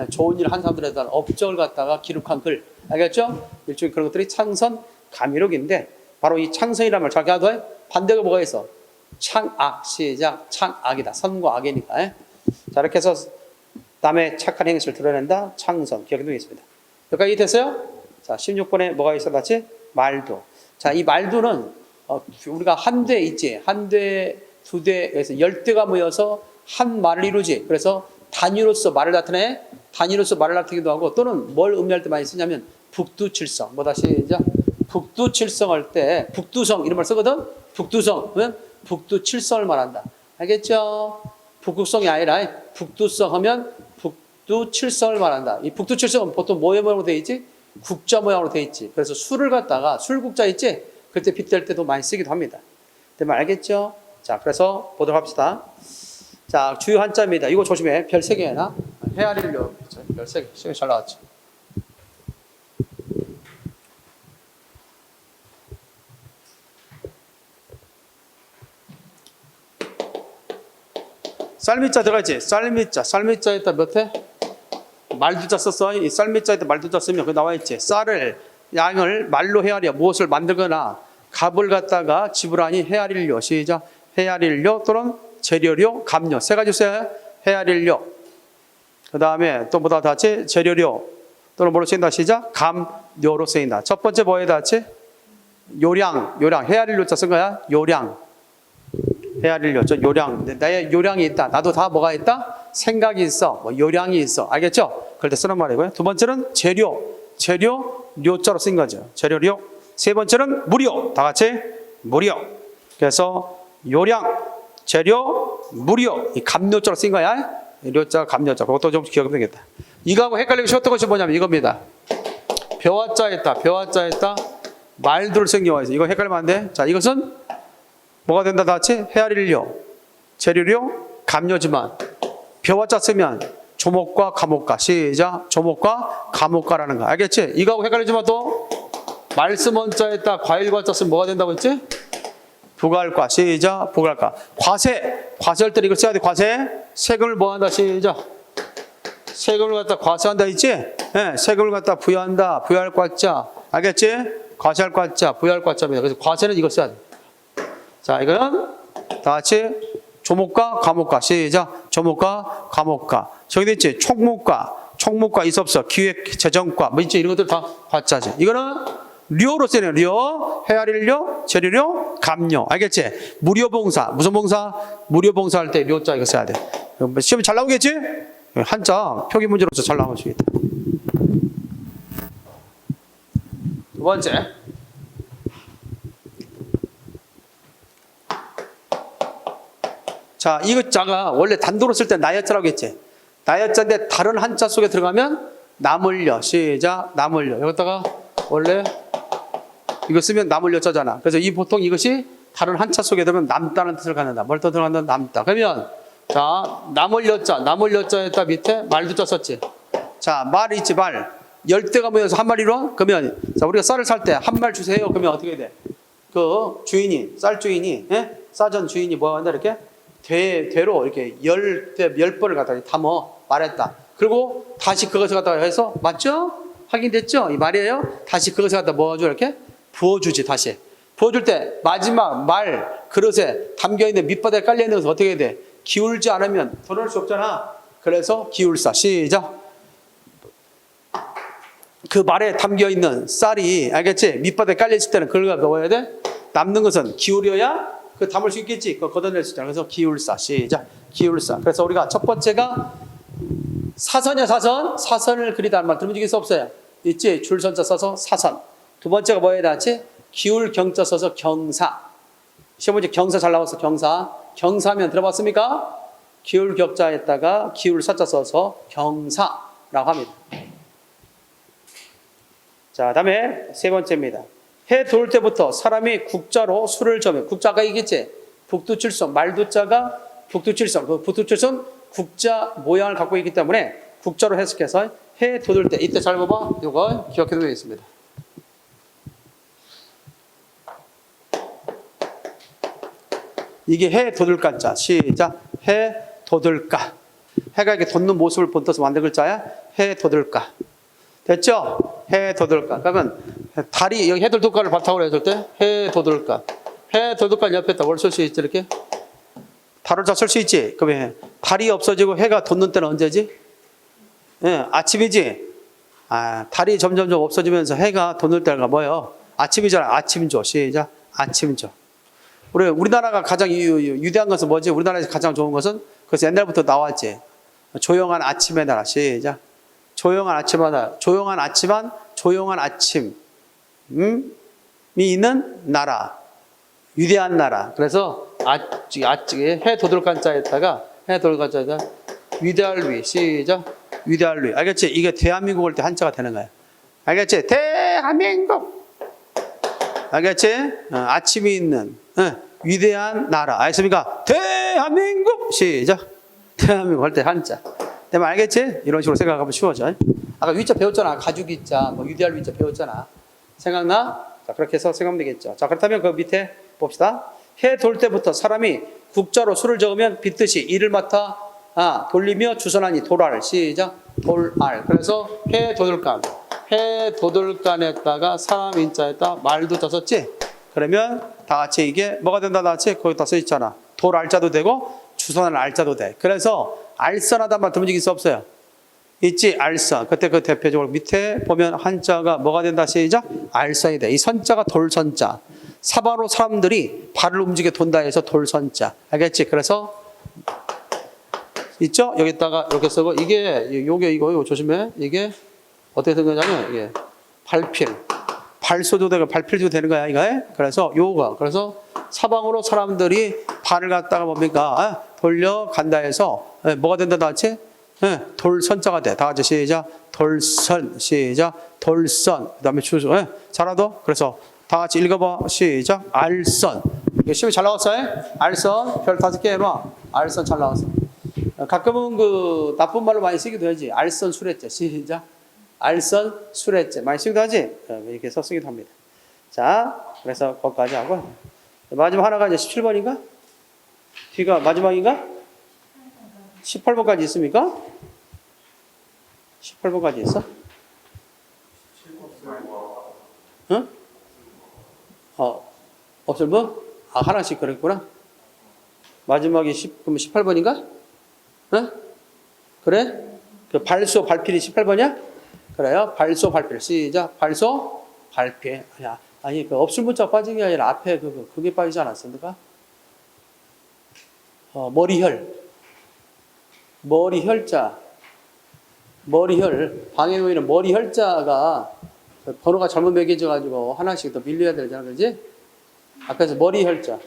좋은 일을 한 사람들에 대한 업적을 갖다가 기록한 글. 알겠죠? 일종의 그런 것들이 창선 감이록인데 바로 이 창선이라는 말 잘 기억해둬. 반대가 뭐가 있어? 창악. 시작. 창악이다. 선과 악이니까. 자, 이렇게 해서 남의 착한 행실을 드러낸다. 창선. 기억해두겠습니다. 여기까지 됐어요? 자, 16번에 뭐가 있어? 같이? 말도. 자, 이 말도는 우리가 한 대 있지. 한 대, 두 대에서 10대가 모여서 한 말을 이루지. 그래서 단위로서 말을 나타내. 단위로서 말을 나타내기도 하고, 또는 뭘 의미할 때 많이 쓰냐면 북두칠성. 뭐 다시 이제 북두칠성 할 때 북두성 이런 말 쓰거든. 북두성 하면 북두칠성을 말한다. 알겠죠? 북극성이 아니라 북두성 하면 북두칠성을 말한다. 이 북두칠성은 보통 모양으로 되어 있지? 국자 모양으로 되어 있지. 그래서 술을 갖다가 술국자 있지? 그때 빗댈 때도 많이 쓰기도 합니다. 되면 알겠죠? 자, 그래서 보도록 합시다. 자, 주요 한자입니다. 이거 조심해. 별 3개 해놔. 헤아리려. 별 3개. 시간이 잘 나왔죠. 쌀미자 들어가있지? 쌀미자에다 몇 해? 말두자 썼어. 이 쌀미자에다 말두자 쓰면 그 나와있지. 쌀을, 양을 말로 헤아려 무엇을 만들거나 값을 갖다가 지불하니 헤아리려. 시작. 헤아리려 또는 재료료, 감료. 3가지 써요. 헤아리려. 그 다음에 또 뭐다 같이? 재료료 또는 뭐로 쓰인다? 시작. 감료로 쓰인다. 첫 번째 뭐에다 같이? 요량. 헤아리려자 쓴 거야. 요량. 헤아리려. 저 요량. 나의 요량이 있다. 나도 다 뭐가 있다? 생각이 있어. 뭐 요량이 있어. 알겠죠? 그럴 때 쓰는 말이고요. 두 번째는 재료료자로 쓰인 거죠. 재료료. 세 번째는 무료. 다 같이 무료. 그래서 요량, 재료, 무료. 이 감료자로 쓰인 거야. 료자, 감료자. 그것도 좀 기억하면 되겠다. 이거하고 헷갈리기 쉬웠던 것이 뭐냐면 이겁니다. 벼와자했다. 말들 쓴 경우가 있어. 이거 헷갈리면 안 돼. 자, 이것은 뭐가 된다? 다 같이 헤아리려. 재료료, 감료지만 벼와자 쓰면 조목과 감옥가. 시작. 조목과 감옥가라는 거. 알겠지? 이거하고 헷갈리지 마 또. 말씀 원자에다 과일과자 쓰면 뭐가 된다고 했지? 부갈과. 시작. 부갈과. 과세. 과세할 때 이걸 써야 돼. 과세. 세금을 뭐 한다. 시작. 세금을 갖다 과세한다 있지? 네, 세금을 갖다 부여한다. 부여할 과자. 알겠지? 과세할 과자, 부여할 과자입니다. 그래서 과세는 이걸 써야 돼. 자, 이거는 다 같이 조목과 감옥과. 시작. 조목과 감옥과. 저기 됐지? 총무과, 이섭서, 기획, 재정과. 뭐 있지? 이런 것들 다 과자지. 이거는 료로 쓰네요. 료, 헤아릴료, 재료료, 감료. 알겠지? 무료봉사. 무슨 봉사? 무료봉사 할 때 료자 이거 써야 돼. 시험이 잘 나오겠지? 한자 표기 문제로서 잘 나올 수 있다. 두 번째. 자, 이거 자가 원래 단도로 쓸 때 나열자라고 했지. 나열자인데 다른 한자 속에 들어가면 나물려. 시작. 나물려. 여기다가 원래 이거 쓰면 나물려자잖아. 그래서 이 보통 이것이 다른 한자 속에 들어가면 남다는 뜻을 갖는다. 뭘 더 들어간다? 남다. 그러면 자, 나물려자에다 밑에 말두자 썼지. 자, 말 있지, 말. 열대가 모여서 한 마리로? 그러면, 자, 우리가 쌀을 살 때 한 말 주세요. 그러면 어떻게 돼? 그 주인이, 쌀 주인이, 예? 싸전 주인이 뭐 한다? 이렇게? 되로 이렇게 열 번을 갖다 담어 말했다. 그리고 다시 그것을 갖다가 해서, 맞죠? 확인됐죠? 이 말이에요? 다시 그것을 갖다 뭐하죠? 이렇게? 부어주지, 다시. 부어줄 때 마지막 말, 그릇에 담겨있는 밑바닥에 깔려있는 것은 어떻게 돼? 기울지 않으면 도를 수 없잖아. 그래서 기울사. 시작. 그 말에 담겨있는 쌀이, 알겠지? 밑바닥에 깔려있을 때는 그걸 넣어야 돼? 남는 것은 기울여야 그 담을 수 있겠지? 그거 걷어낼 수 있잖아. 그래서 기울사. 시작. 기울사. 그래서 우리가 첫 번째가 사선이야, 사선. 사선을 그리다 말 들으면 수 없어요. 있지? 줄선자 써서 사선. 두 번째가 뭐에 닿지? 기울 경자 써서 경사. 시험 문제 경사 잘 나왔어. 경사. 경사면 들어봤습니까? 기울 격자에다가 기울 사자 써서 경사라고 합니다. 자, 다음에 세 번째입니다. 해 돌 때부터 사람이 국자로 술을 저으면, 국자가 이겠지? 북두칠성, 말두자가 북두칠성, 그 북두칠성 국자 모양을 갖고 있기 때문에 국자로 해석해서 해 돋을 때, 이때 잘 봐봐. 이거 기억해 두고 있습니다. 이게 해 돋을까 자. 시작. 해 돋을까. 해가 이렇게 돋는 모습을 본떠서 만든 글자야. 해 돋을까. 됐죠? 해 돋을까. 그러면 달이 여기 해 돋을까를 바탕으로 했을 때 해 돋을까. 해 돋을까 옆에다 뭘 쓸 수 있지? 이렇게 달을 다 쓸 수 있지. 그러면 달이 없어지고 해가 돋는 때는 언제지? 예, 아침이지. 아, 달이 점점 없어지면서 해가 돋는 때가 뭐예요? 아침이잖아. 아침조. 시작. 아침조. 우리나라가 가장 유대한 것은 뭐지? 우리나라에서 가장 좋은 것은 그래서 옛날부터 나왔지. 조용한 아침의 나라. 시작. 조용한 아침의 나라. 조용한 아침한 조용한 아침이 있는 나라. 위대한 나라. 그래서 해 도들간자에다가 해 도들간자에다가 위대할 위. 시작. 위대할 위. 알겠지? 이게 대한민국 올 때 한자가 되는 거야. 알겠지? 대한민국. 알겠지? 아침이 있는 위대한 나라. 알겠습니까? 대한민국. 시작. 대한민국 할 때 한자. 내가 알겠지? 이런 식으로 생각하면 쉬워져. 아까 위자 배웠잖아. 가죽 위자, 뭐 위대할 위자 배웠잖아. 생각나? 자, 그렇게 해서 생각하면 되겠죠. 자, 그렇다면 그 밑에 봅시다. 해 돌 때부터 사람이 국자로 술을 적으면 빚듯이 이를 맡아 돌리며 주선하니 돌알. 시작. 돌알. 그래서 해 도들간. 해 도들간에다가 사람 인자에다 말도 다 썼지? 그러면 다 같이 이게 뭐가 된다? 다 같이 거기 다 써 있잖아. 돌 알자도 되고 주선할 알자도 돼. 그래서 알선하다만 들은 적이 있어 없어요? 있지? 알선. 그때 그 대표적으로 밑에 보면 한자가 뭐가 된다? 시작. 알선이 돼. 이 선자가 돌선자. 사바로 사람들이 발을 움직여 돈다 해서 돌선자. 알겠지? 그래서 있죠? 여기다가 이렇게 쓰고 이게 요게 이거 조심해. 이게 어떻게 된 거냐면 이게 발필. 발소도 되고 발필도 되는 거야, 이거. 그래서 요가. 그래서 사방으로 사람들이 발을 갖다가 뭡니까? 돌려간다 해서 뭐가 된다 다 같이? 돌선자가 돼. 다 같이 시작. 돌선. 시작. 돌선. 그 다음에 주소. 잘하도? 그래서 다 같이 읽어봐. 시작. 알선. 이게 시험이 잘 나왔어요? 알선. 별 5개 해놔. 알선 잘 나왔어. 가끔은 그 나쁜 말로 많이 쓰기도 하지. 알선 수레죄. 시작. 알선 수레죄. 많이 쓰기도 하지. 이렇게 해서 쓰기도 합니다. 자, 그래서 거기까지 하고. 마지막 하나가 이제 17번인가? 뒤가 마지막인가? 18번까지 있습니까? 18번까지 있어? 응? 없을분? 하나씩 그랬구나. 마지막이 그럼 18번인가? 응? 그래? 그 발소, 발필이 18번이야? 그래요. 발소, 발필. 시작. 발소, 발필. 아니, 그 없을 문자 빠진 게 아니라 앞에 그게 빠지지 않았습니까? 머리혈자. 머리혈. 방에 놓이는 머리혈자가 번호가 잘못 매겨져가지고 하나씩 더 밀려야 되잖아. 그지? 앞에서 머리혈자.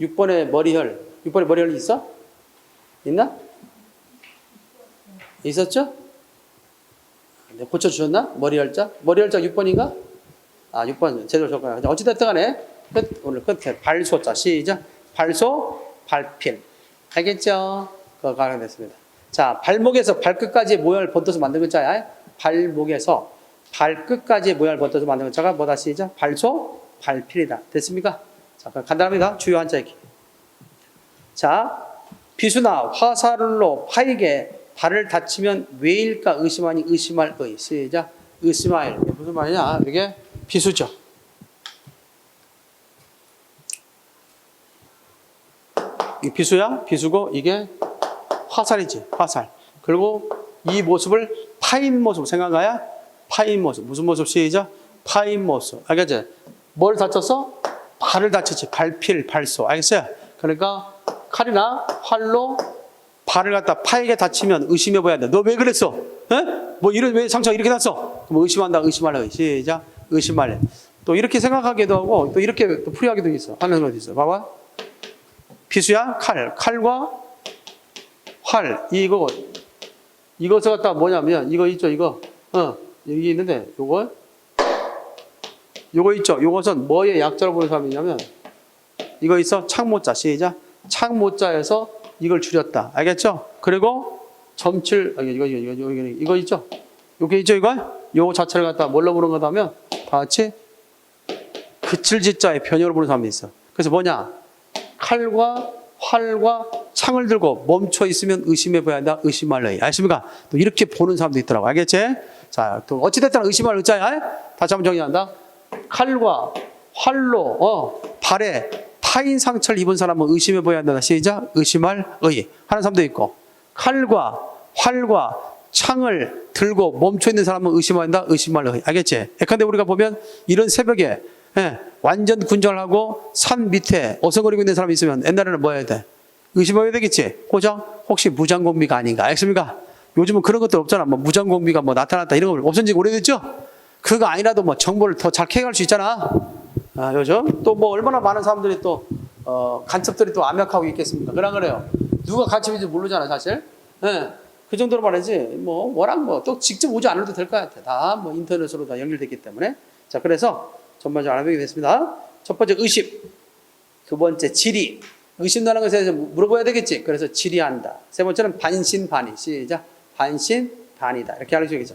6번에 머리혈. 6번에 머리혈 있어? 있나? 있었죠? 네, 고쳐주셨나? 머리혈자? 머리혈자 6번인가? 6번 제대로 적어요. 어찌됐든 간에 오늘 끝에 발소자. 시작. 발소, 발필. 알겠죠? 그거 가능됐습니다. 자, 발목에서 발끝까지의 모양을 벗어서 만든 글자야. 발목에서 발끝까지의 모양을 벗어서 만든 글자가 뭐다? 시작. 발소, 발필이다. 됐습니까? 자, 간단합니다. 주요 한자 읽기. 자, 비수나 화살로 파이게 발을 다치면 왜일까 의심하니 의심할 의. 시작. 의심할. 이게 무슨 말이냐? 이게 비수죠. 이 비수야? 비수고 이게 화살이지. 화살. 그리고 이 모습을 파인 모습 생각나야? 파인 모습. 무슨 모습? 시작. 파인 모습. 알겠지? 뭘 다쳤어? 발을 다쳤지. 발필, 발소. 알겠어요? 그러니까 칼이나 활로 발을 갖다 파이게 다치면 의심해 봐야 돼. 너 왜 그랬어? 왜 상처가 이렇게 났어? 그럼 의심한다. 의심할래. 시작. 의심할래. 또 이렇게 생각하기도 하고 또 이렇게 또 풀이하기도 있어. 하는 어디 있어? 봐봐. 비수야? 칼과 활. 이것을 갖다 뭐냐면 이거 있죠. 이거. 여기 있는데 요거 있죠. 요것은 뭐의 약자로 보는 사람이냐면 이거 있어. 창모자. 시작. 창모자에서 이걸 줄였다. 알겠죠? 그리고 점칠 이거 있죠? 요게 있죠, 이거? 요 자체를 갖다 뭘로 보는 거다 하면 다 같이 그칠지자의 변형으로 보는 사람이 있어. 그래서 뭐냐? 칼과 활과 창을 들고 멈춰 있으면 의심해 봐야 한다. 의심할래. 아십니까? 또 이렇게 보는 사람도 있더라고. 알겠지? 자, 또 어찌됐든 의심할 의자야. 다시 한번 정리한다. 칼과 활로 발에 파인 상처를 입은 사람은 의심해 봐야 한다. 시작. 의심할 의. 하는 사람도 있고 칼과 활과 창을 들고 멈춰 있는 사람은 의심해야 한다. 의심할 의. 알겠지? 예컨대 우리가 보면 이런 새벽에 완전 군절하고 산 밑에 어성거리고 있는 사람이 있으면 옛날에는 뭐 해야 돼? 의심해야 되겠지? 고장? 혹시 무장공비가 아닌가? 알겠습니까? 요즘은 그런 것들 없잖아. 뭐 무장공비가 뭐 나타났다 이런 거 없어진 지 오래됐죠? 그거 아니라도 뭐 정보를 더 잘 캐갈 수 있잖아. 요즘 또 뭐 얼마나 많은 사람들이 또 간첩들이 또 암약하고 있겠습니까? 그래요. 누가 간첩인지 모르잖아 사실. 그 정도로 말이지 뭐 워낙 뭐 또 직접 오지 않아도 될 것 같아. 다 뭐 인터넷으로 다 연결됐기 때문에. 자, 그래서 전반적으로 알아보게 됐습니다. 첫 번째 의심, 두 번째 질의. 의심나는 것에 대해서 물어봐야 되겠지. 그래서 질의한다. 세 번째는 반신반의. 시작. 반신반의다. 이렇게 알려주겠죠.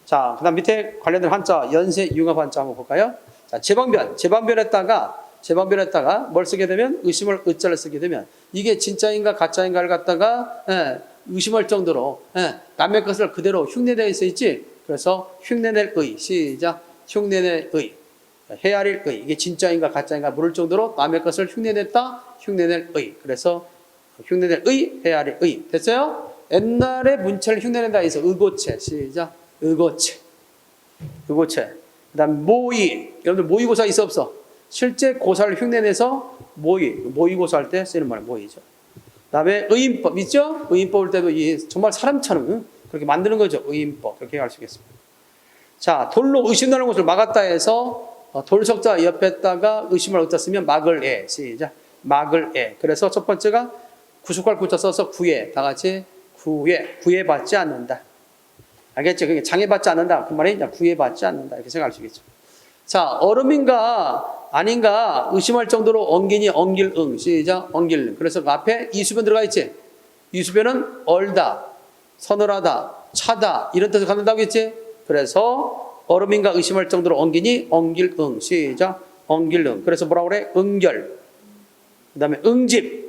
자, 그 다음 밑에 관련된 한자, 연세, 융합 한자 한번 볼까요? 자, 재방변했다가 뭘 쓰게 되면 의심을 의자를 쓰게 되면 이게 진짜인가 가짜인가를 갖다가 의심할 정도로 남의 것을 그대로 흉내내어 있지. 그래서 흉내낼 의. 시작. 흉내낼 의. 헤아릴 의. 이게 진짜인가 가짜인가 물을 정도로 남의 것을 흉내냈다. 흉내낼 의. 그래서 흉내낼 의, 헤아릴 의. 됐어요? 옛날에 문체를 흉내낸다 해서 의고체. 시작. 의고체. 그 다음 모의. 여러분들 모의고사 있어 없어? 실제 고사를 흉내내서 모의고사 할 때 쓰는 말 모의죠. 그 다음에 의인법 있죠? 의인법을 때도 정말 사람처럼 그렇게 만드는 거죠. 의인법. 그렇게 할 수 있겠습니다. 자, 돌로 의심나는 것을 막았다 해서 돌석자 옆에다가 의심을 얻다 쓰면 막을 애. 시작. 막을 애. 그래서 첫 번째가 구속할 구자 써서 구애. 다 같이 구애받지 않는다. 알겠죠? 그게 장애받지 않는다. 그 말이 구애받지 않는다. 이렇게 생각할 수 있겠죠. 자, 얼음인가 아닌가 의심할 정도로 엉기니 엉길응. 시작. 엉길응. 그래서 그 앞에 이수변 들어가 있지. 이수변은 얼다, 서늘하다, 차다 이런 뜻을 갖는다고 했지. 그래서 얼음인가 의심할 정도로 엉기니 엉길응. 시작. 엉길응. 그래서 뭐라고 그래? 응결. 그 다음에 응집.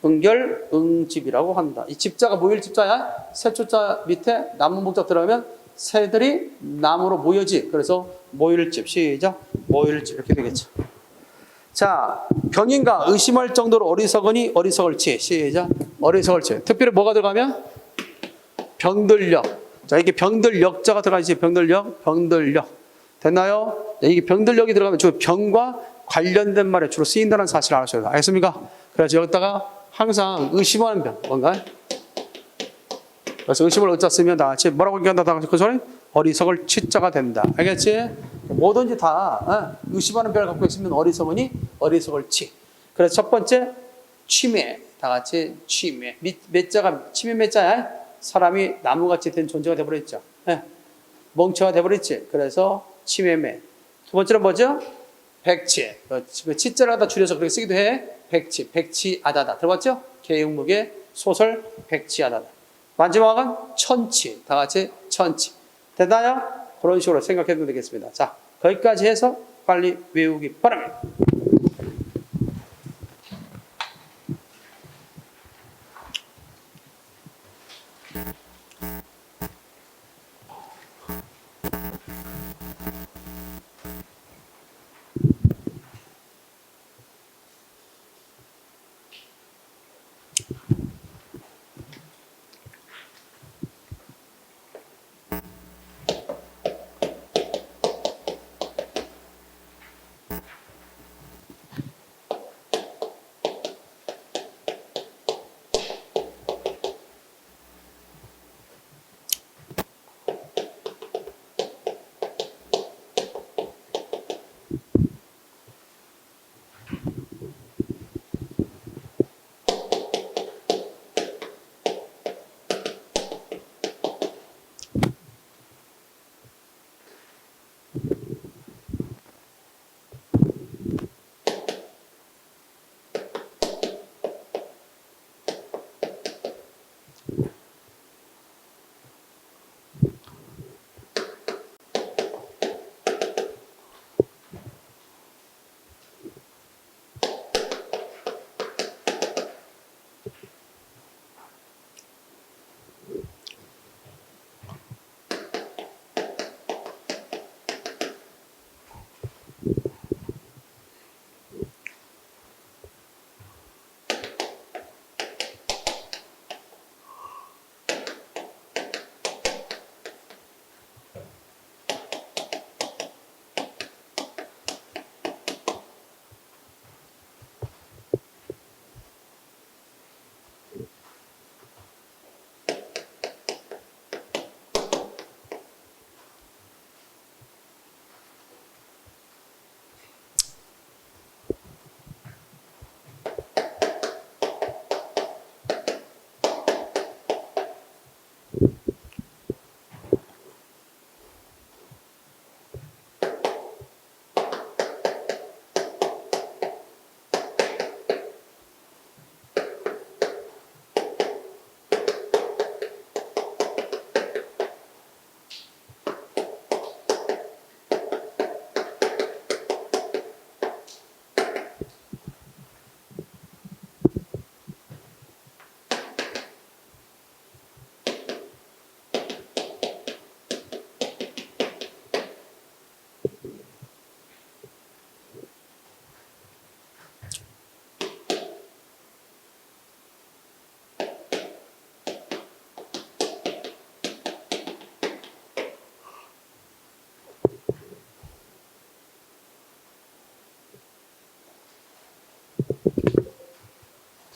응결, 응집이라고 한다. 이 집자가 모일 집자야. 새초자 밑에 나무 목자 들어가면 새들이 나무로 모여지. 그래서 모일집. 시작. 모일집. 이렇게 되겠죠. 자, 병인가 의심할 정도로 어리석으니 어리석을치. 시작. 어리석을치. 특별히 뭐가 들어가면? 병들력. 자, 이게 병들력자가 들어가지. 병들력, 병들력. 됐나요? 이게 병들력이 들어가면 주로 병과 관련된 말에 주로 쓰인다는 사실을 아셔야 돼요. 알겠습니까? 그래서 여기다가 항상 의심하는 병. 뭔가? 그래서 의심을 어쩌 쓰면 다 같이 뭐라고 얘기한다. 다 같이 그 소리? 어리석을 치자가 된다. 알겠지? 뭐든지 다 의심하는 병을 갖고 있으면 어리석으니 어리석을 치. 그래서 첫 번째 취매. 다 같이 취매. 매자가 취매 매자야. 사람이 나무같이 된 존재가 돼버렸죠. 멍청가 돼버렸지. 그래서 취매매. 두 번째는 뭐죠? 백치. 그 치자를 갖다 줄여서 그렇게 쓰기도 해. 백치. 백치아다다. 들어봤죠? 개용목의 소설 백치아다다. 마지막은 천치. 다 같이 천치. 됐나요? 그런 식으로 생각해도 되겠습니다. 자, 거기까지 해서 빨리 외우기 바랍니다.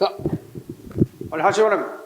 자, 빨리 하시기 바랍니다.